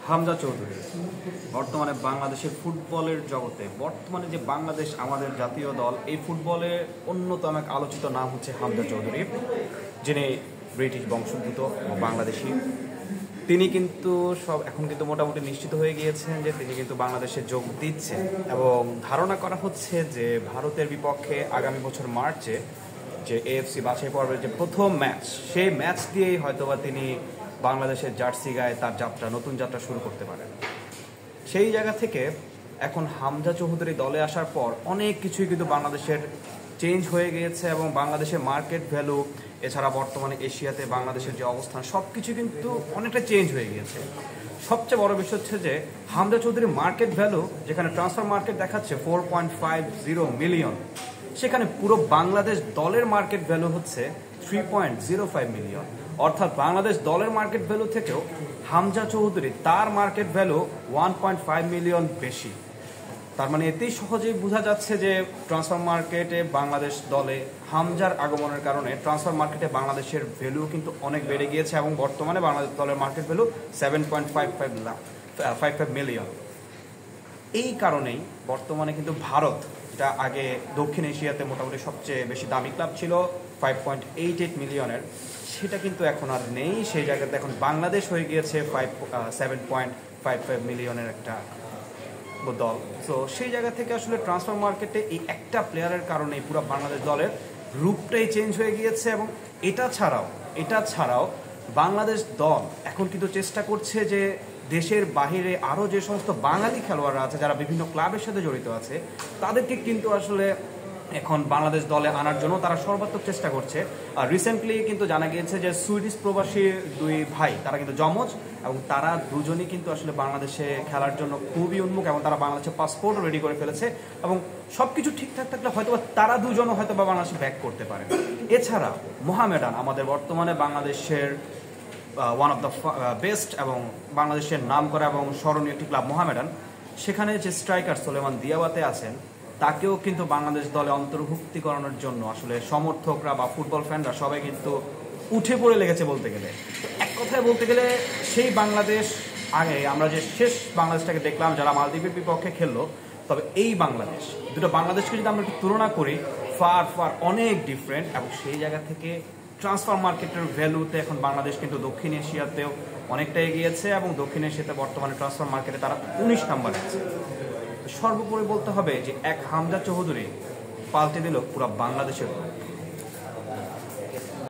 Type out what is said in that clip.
হামজা চৌধুরী বর্তমানে বাংলাদেশের ফুটবলের জগতে বর্তমানে যে বাংলাদেশ আমাদের জাতীয় দল এই ফুটবলে অন্যতম এক আলোচিত নাম হচ্ছে হামজা চৌধুরী, যিনি ব্রিটিশ বংশোদ্ভূত ও বাংলাদেশি। তিনি কিন্তু এখন কিন্তু মোটামুটি নিশ্চিত হয়ে গিয়েছেন যে তিনি কিন্তু বাংলাদেশে যোগ দিচ্ছেন এবং ধারণা করা হচ্ছে যে ভারতের বিপক্ষে আগামী বছর মার্চে যে এএফসি বাছাই পর্বের যে প্রথম ম্যাচ, সেই ম্যাচ দিয়েই হয়তোবা তিনি বাংলাদেশের জার্সি গায়ে তার নতুন যাত্রা শুরু করতে পারেন। সেই জায়গা থেকে এখন হামজা চৌধুরী দলে আসার পর অনেক কিছুই কিন্তু বাংলাদেশের চেঞ্জ হয়ে গিয়েছে এবং বাংলাদেশের মার্কেট ভ্যালু, এছাড়া বর্তমানে এশিয়াতে বাংলাদেশের যে অবস্থান সব কিছু কিন্তু অনেকটা চেঞ্জ হয়ে গিয়েছে। সবচেয়ে বড় বিষয় হচ্ছে যে হামজা চৌধুরীর মার্কেট ভ্যালু, যেখানে ট্রান্সফার মার্কেট দেখাচ্ছে 4.50 মিলিয়ন, সেখানে পুরো বাংলাদেশ দলের মার্কেট ভ্যালু হচ্ছে 3.05 মিলিয়ন। অর্থাৎ বাংলাদেশ দলের মার্কেট ভ্যালু থেকেও হামজা চৌধুরী তার মার্কেট ভ্যালু 1.5 মিলিয়ন বেশি। তার মানে এতেই সহজেই বোঝা যাচ্ছে যে ট্রান্সফার মার্কেটে বাংলাদেশ দলে হামজার আগমনের কারণে ট্রান্সফার মার্কেটে বাংলাদেশের ভ্যালু কিন্তু অনেক বেড়ে গিয়েছে এবং বর্তমানে বাংলাদেশ দলের মার্কেট ভ্যালু 7.55 মিলিয়ন। এই কারণেই বর্তমানে কিন্তু ভারত, যেটা আগে দক্ষিণ এশিয়াতে মোটামুটি সবচেয়ে বেশি দামি ক্লাব ছিল 5.88 মিলিয়নের, সেটা কিন্তু এখন আর নেই। সেই জায়গাতে এখন বাংলাদেশ হয়ে গিয়েছে 7.55 মিলিয়নের একটা দল। তো সেই জায়গা থেকে আসলে ট্রান্সফার মার্কেটে এই একটা প্লেয়ারের কারণে পুরো বাংলাদেশ দলের রূপটাই চেঞ্জ হয়ে গিয়েছে। এবং এটা ছাড়াও বাংলাদেশ দল এখন কিন্তু চেষ্টা করছে যে দেশের বাহিরে আরও যে সমস্ত বাঙালি খেলোয়াড়রা আছে যারা বিভিন্ন ক্লাবের সাথে জড়িত আছে, তাদেরকে কিন্তু আসলে এখন বাংলাদেশ দলে আনার জন্য তারা সর্বাত্মক চেষ্টা করছে। আর রিসেন্টলি কিন্তু জানা গিয়েছে যে সুইডিশ প্রবাসী দুই ভাই, তারা কিন্তু যমজ এবং তারা দুজনই কিন্তু আসলে বাংলাদেশে খেলার জন্য খুবই উন্মুখ এবং তারা বাংলাদেশের পাসপোর্টও রেডি করে ফেলেছে এবং সবকিছু ঠিকঠাক থাকলে হয়তো তারা দুজনও হয়তো বা বাংলাদেশে ব্যাক করতে পারে। এছাড়া মোহামেডান, আমাদের বর্তমানে বাংলাদেশের ওয়ান অফ দ্য বেস্ট এবং বাংলাদেশের নাম করা এবং স্মরণীয় একটি ক্লাব মোহামেডান, সেখানে যে স্ট্রাইকার সোলেমান দিয়াবাতে আছেন, তাকেও কিন্তু বাংলাদেশ দলে অন্তর্ভুক্তি করানোর জন্য আসলে সমর্থকরা বা ফুটবল ফ্যানরা সবাই কিন্তু উঠে পড়ে লেগেছে বলতে গেলে। এক কথায় বলতে গেলে সেই বাংলাদেশ, আগে আমরা যে শেষ বাংলাদেশটাকে দেখলাম যারা মালদ্বীপের বিপক্ষে খেললো, তবে এই বাংলাদেশ, দুটো বাংলাদেশকে যদি আমরা একটু তুলনা করি, ফার অনেক ডিফারেন্ট। এবং সেই জায়গা থেকে ট্রান্সফার মার্কেটের ভ্যালুতে এখন বাংলাদেশ কিন্তু দক্ষিণ এশিয়াতেও অনেকটা এগিয়েছে এবং দক্ষিণ এশিয়াতে বর্তমানে ট্রান্সফার মার্কেটে তারা 19 নম্বরে আছে। সর্বোপরি বলতে হবে যে এক হামজা চৌধুরী পাল্টে দিল পুরো বাংলাদেশের।